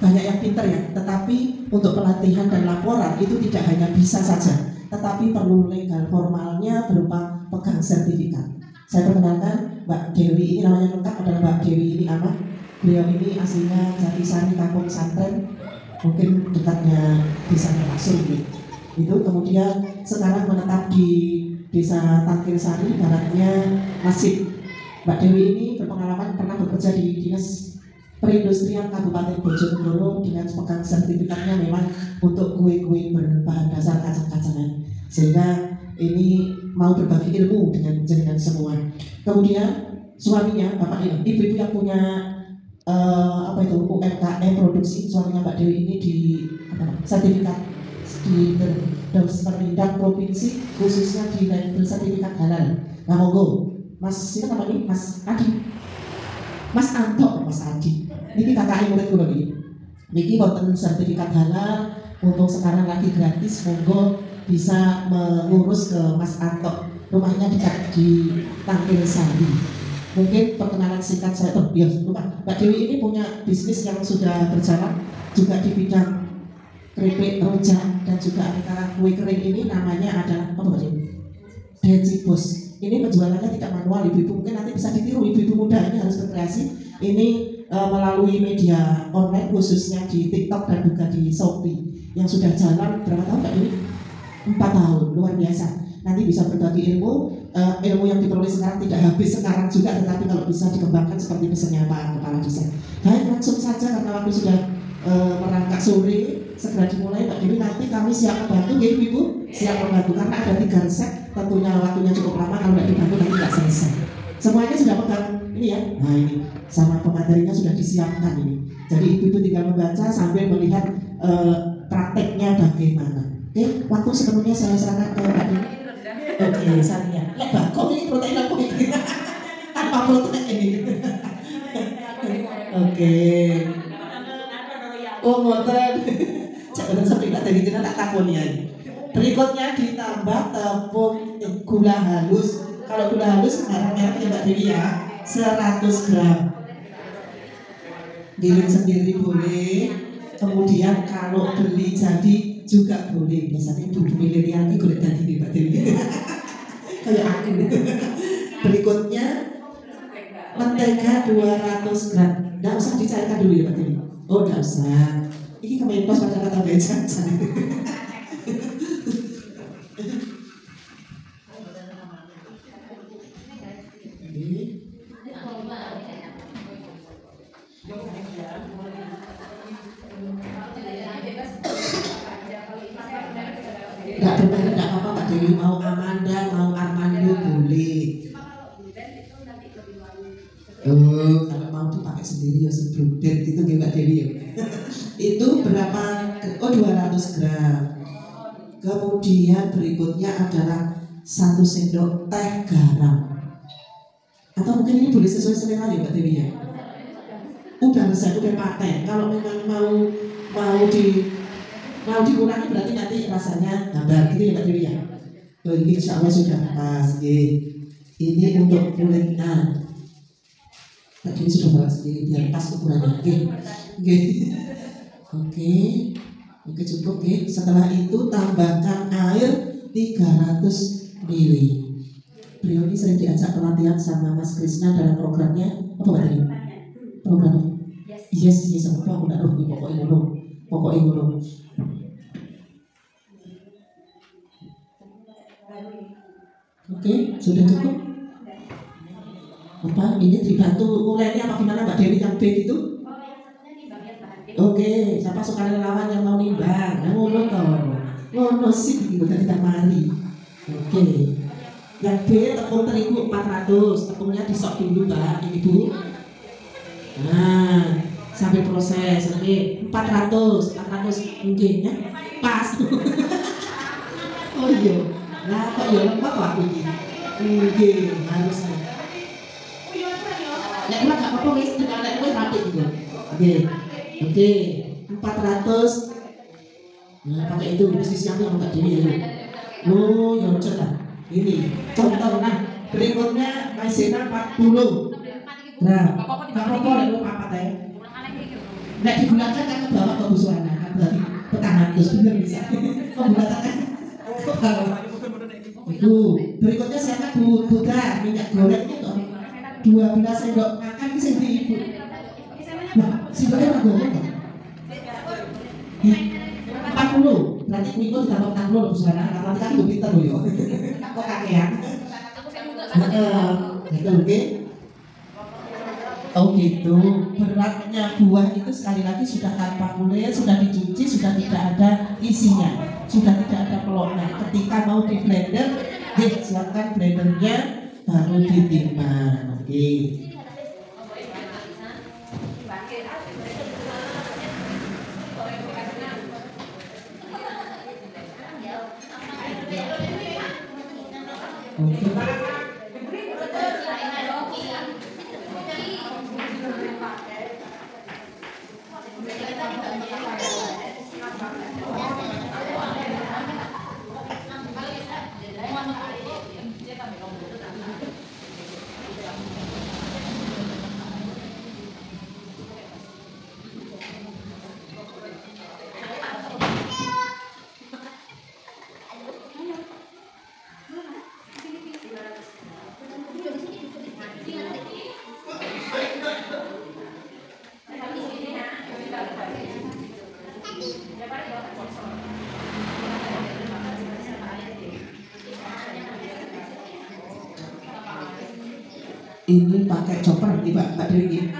banyak yang pinter ya, tetapi untuk pelatihan dan laporan itu tidak hanya bisa saja, tetapi perlu legal formalnya berupa pegang sertifikat. Saya perkenalkan Mbak Dewi, ini namanya lengkap adalah Mbak Dewi ini Ahmad. Beliau ini aslinya Jatisari, Kampung Santren, mungkin dekatnya Desa Langsung gitu. Itu kemudian sekarang menetap di Desa Tangkil Sari, baratnya Masjid. Mbak Dewi ini berpengalaman pernah bekerja di Dinas Perindustrian Kabupaten Bojonegoro dengan pegang sertifikatnya memang untuk kue-kue berbahan dasar kacang-kacangan, sehingga ini mau berbagi ilmu dengan jenengan semua. Kemudian suaminya, bapak ibu-ibu yang punya UMKM produksi, suaminya Mbak Dewi ini di sertifikat di Perindak Provinsi, khususnya di level sertifikat halal. Nah monggo, Mas ini namanya Mas Adi, Mas Anto, Mas Adi. Niki kakak murid kula niki. Niki wonten sertifikat halal, mumpung sekarang lagi gratis, monggo bisa mengurus ke Mas Anto. Rumahnya dekat di Tangkil Sari. Mungkin perkenalan singkat saya lupa. Mbak Dewi ini punya bisnis yang sudah berjalan juga di bidang keripik, rujak, dan juga aneka kue kering. Ini namanya adalah apa Mbak Dewi? Decibos. Ini penjualannya tidak manual, ibu-ibu mungkin nanti bisa ditiru, ibu-ibu muda ini harus berkreasi. Ini melalui media online khususnya di TikTok dan juga di Shopee yang sudah jalan berapa tahun Mbak Dewi? 4 tahun, luar biasa. Nanti bisa berbagi ilmu yang diperoleh sekarang tidak habis sekarang juga, tetapi kalau bisa dikembangkan seperti pesannya Pak Kepala Desa. Baik, langsung saja karena waktu sudah merangkak sore, segera dimulai Mbak Dewi. Nanti kami siap membantu ya ibu-ibu, siap membantu karena ada 3 resep, tentunya waktunya cukup lama, kalau tidak dibantu nanti tidak selesai. Semuanya sudah pegang ini ya, nah ini sama pematerinya sudah disiapkan ini. Jadi ibu-ibu tinggal membaca sambil melihat prakteknya bagaimana. Oke, waktu sepenuhnya saya serahkan ke Mbak Dewi. Oke, Sania. Lebah, kok ini protein apa ini? Tanpa protein ini. Oke. Oh, ngoten. Jangan sampai nggak dari kita tak takut ya. Berikutnya ditambah tepung gula halus. Kalau gula halus merek-mereknya Mbak Dewi ya, 100 gram. Giling sendiri boleh. Kemudian kalau beli jadi juga boleh. Biasanya ibu milenial ini golek dadi Mbak Dewi. Kayak aku. Berikutnya mentega 200 gram. Nggak usah dicairkan dulu ya Mbak Dewi. Oh nggak usah. Ini kemarin pas pada kata becan. Nggak bermerek nggak apa-apa Mbak Dewi, mau Amanda mau Armando boleh. Kalau mau dipakai sendiri ya sebrudet itu Mbak Dewi ya. Itu berapa? Oh 200 gram. Kemudian berikutnya adalah 1 sendok teh garam. Atau mungkin ini boleh sesuai selera ya Mbak Dewi ya. Udah resep, udah paten. Kalau memang mau dikurangi berarti nanti rasanya hambar gitu ya Mbak Dewi ya. Oh, ini insya Allah sudah pas. Ini untuk kulitnya. Mbak Dewi sudah bawa sendiri biar pas ukurannya. Oke, cukup ya. Setelah itu tambahkan air 300 ml. Beliau ini sering diajak pelatihan sama Mas Krisna dalam programnya apa Mbak Dewi? Program yes apa aku nggak tahu pokoknya ngomong. Oke, sudah cukup. Apa ini dibantu mulainya apa gimana Mbak Dewi yang B itu? Oke, siapa suka relawan yang mau nimbang? Yang ngono sih gitu dari kamari. Oke. Yang B tepung terigu 400, tepungnya disok dulu Mbak, Ibu. Nah, sampai proses nanti 400 mungkin ya. Pas. Oh iya. Nah, kok ya lemah kok aku ini. Mungkin harusnya. Nek ora gak apa-apa wis nek kowe rapi gitu. Oke. 400. Nah, pakai itu bisnis yang Mbak Dewi ya. Oh, ya cepat. Ini contoh nah berikutnya maizena 40. Nah, apa-apa ya. nggak digunakan kan ke bawah ke busana, kan berarti petangan itu benar bisa pembulatan ke bawah. Itu berikutnya siapa Buddha minyak goreng itu 12 sendok makan itu sendiri ibu. Nah, sendoknya orang goreng kan? 40, berarti minggu ditambah 40 busana, nanti kan gue pinter loh yo. Kok kakean? Itu oke. Oh gitu, beratnya buah itu sekali lagi sudah tanpa kulit, sudah dicuci, sudah tidak ada isinya, sudah tidak ada peloknya. Ketika mau di blender, siapkan blendernya, baru ditimbang. Oke. Ini pakai chopper nih Mbak Dewi.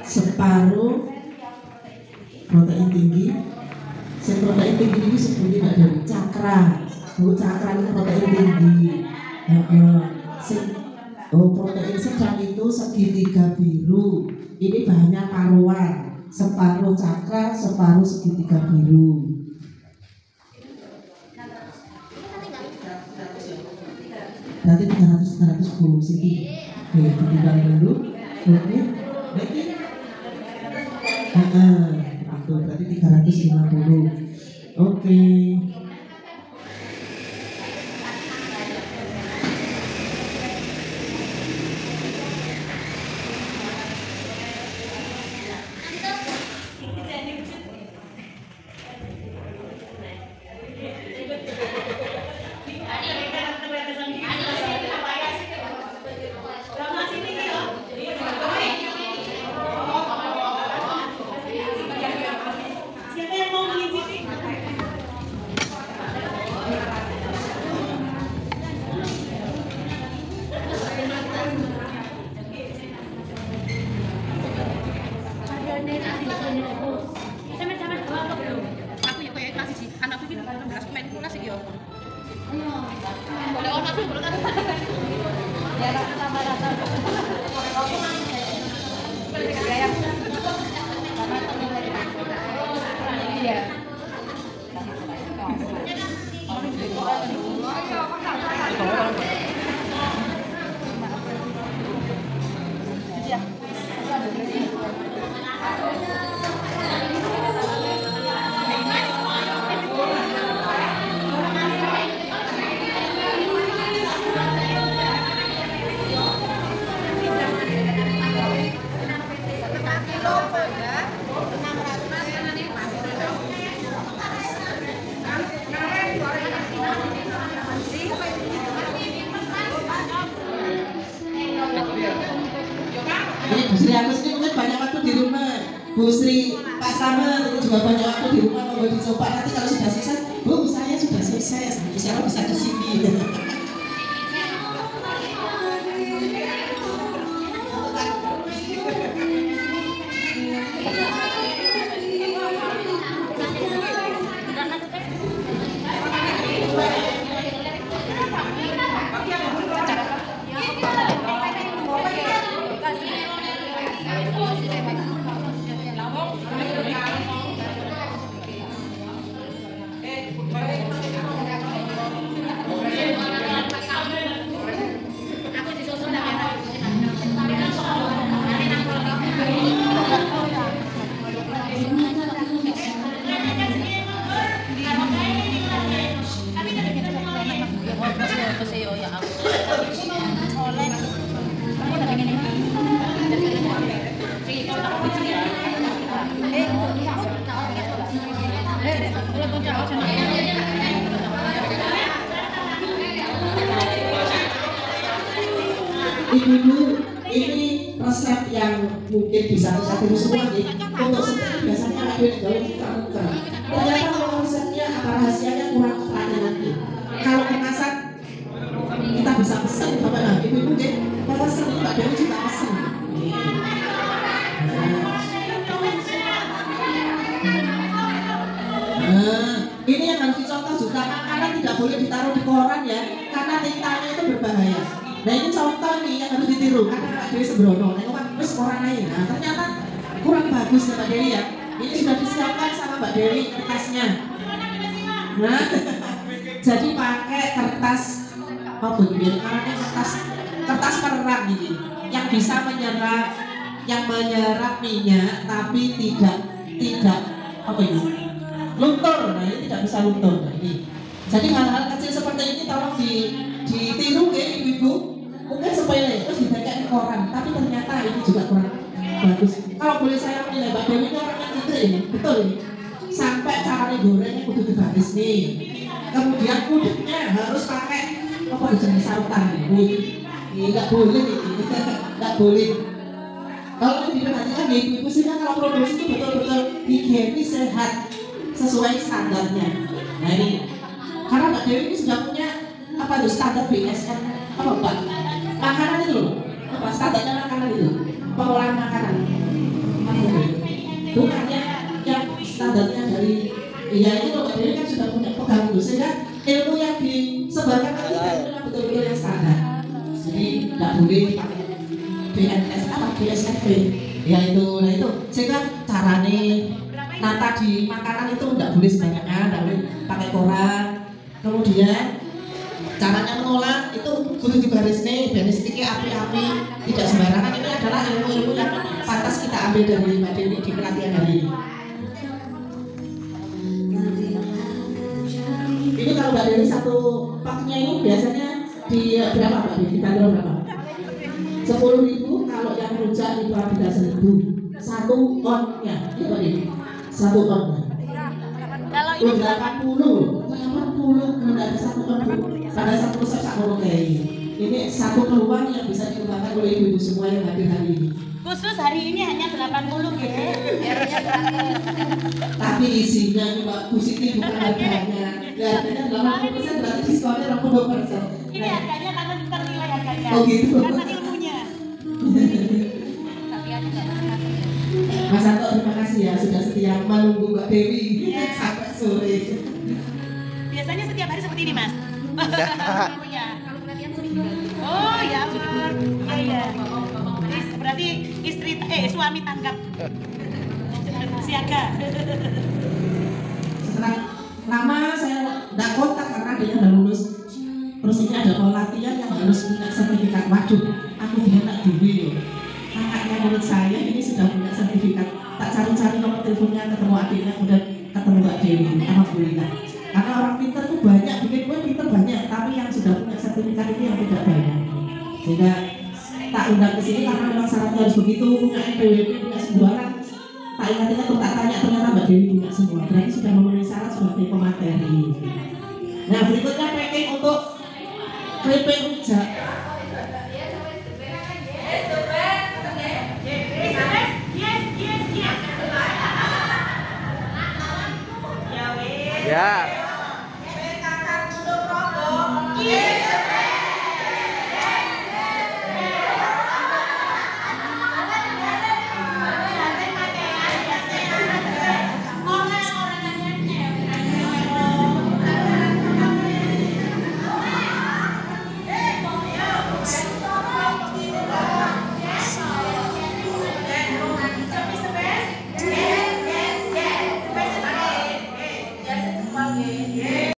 Separuh protein tinggi. Protein tinggi ini sebutnya Mbak Dewi cakra. Cakra itu protein tinggi. Protein sedang itu segitiga biru. Ini bahannya paruan. Separuh cakra, separuh segitiga biru. Berarti 300-310 cm. Oke, ditimbang dulu. Oke, berarti itu berarti 350. Oke. Bu Sri Agus ini mungkin banyak waktu di rumah. Bu Sri Pak Slamet itu juga banyak waktu di rumah. Mau dicoba nanti kalau sudah selesai, Bu saya sudah selesai, bisa ke sini. Ibu-ibu, ini resep yang mungkin bisa satu semua nih. Untuk setir biasanya ada yang jauh muka-muka. Ternyata kalau resepnya apa rahasianya kurang keterangan nanti. Kalau kemasan kita bisa pesan bapak nah, ibu-ibu deh, pesan Mbak Dewi juga pesan. Ini yang harus dicontoh juga, makanan tidak boleh ditaruh di koran ya, karena tintanya itu berbahaya. Nah ini contoh nih yang harus ditiru, karena Mbak Dewi sembrono, nengok terus koran lain. Nah ternyata kurang bagus ya Mbak Dewi ya. Ini sudah disiapkan sama Mbak Dewi kertasnya. Nah, jadi pakai kertas apa gitu? Karena kertas keran ini, yang bisa menyerap minyak, tapi tidak apa ini? Luntur. Nah ini tidak bisa luntur. Nah ini. Jadi hal-hal kecil seperti ini tolong ditiru ya ibu-ibu. Mungkin sepele terus dibaca di koran, tapi ternyata ini juga kurang bagus. Kalau boleh saya menilai Mbak Dewi ini orang yang pintar ini, betul ini. Sampai caranya gorengnya kudu dibaris nih. Kemudian kuduknya harus pakai apa jenis sarutan nih. Ini nggak boleh ini, nggak boleh. Kalau diperhatikan ya ibu-ibu sih kan kalau produksi itu betul-betul higienis sehat sesuai standarnya. Nah ini karena Mbak Dewi ini sudah punya apa tuh standar BSN apa Mbak? Makanan itu loh, apa standarnya makanan itu? Pengolahan makanan. Bukan yang standarnya dari ya itu loh Mbak Dewi kan sudah punya pegang itu sehingga ilmu yang disebarkan itu sudah betul-betul yang standar. Jadi nggak boleh pakai BNS apa BSNP ya itu, nah itu sehingga carane nata di makanan itu nggak boleh sebanyak-banyak, nggak boleh pakai koran. Kemudian caranya mengolah itu kudu dibaris nih, baris ini api-api, tidak sembarangan. Ini adalah ilmu-ilmu yang pantas kita ambil dari Mbak Dewi di pelatihan hari ini. Ini kalau Mbak Dewi satu paknya ini biasanya di berapa Mbak Dewi? Dibanderol berapa? 10.000, kalau yang rujak itu ada 1.000. Satu onnya, itu Mbak Dewi. 1 on. Kalau ini 80 kalau ada 1 on pada satu resep sama kayak ini satu peluang yang bisa digunakan oleh ibu-ibu semua yang hadir hari ini. Khusus hari ini hanya 80 ya. Tapi isinya nih Mbak positif bukan harganya. Harganya 80% berarti diskonnya 20%. Ini harganya karena ternilai harganya. Oh gitu. Karena ilmunya. Mas Anto terima kasih ya sudah setia menunggu Mbak Dewi sampai sore. Biasanya setiap hari seperti ini Mas. Ilmunya. Oh ya ampun. Iya. Berarti suami tanggap. Siaga. Setelah lama saya tidak kontak karena dia sudah lulus. Terus ini ada pelatihan yang harus punya sertifikat. Waduh, aku enak dulu ya. Kakaknya menurut saya ini sudah punya sertifikat. Tak cari-cari nomor teleponnya, ketemu adiknya, kemudian ketemu Mbak Dewi. Alhamdulillah. Karena orang pintar tuh banyak, bikin gue pintar banyak, tapi yang sudah punya sertifikat ini yang tidak banyak. Sehingga tak undang ke sini karena memang syaratnya harus begitu, punya NPWP, punya sembuaran. Tak ingat-ingat tuh tak tanya, ternyata Mbak Dewi punya semua. Berarti sudah memenuhi syarat sebagai pemateri. Nah berikutnya packing untuk keripik rujak.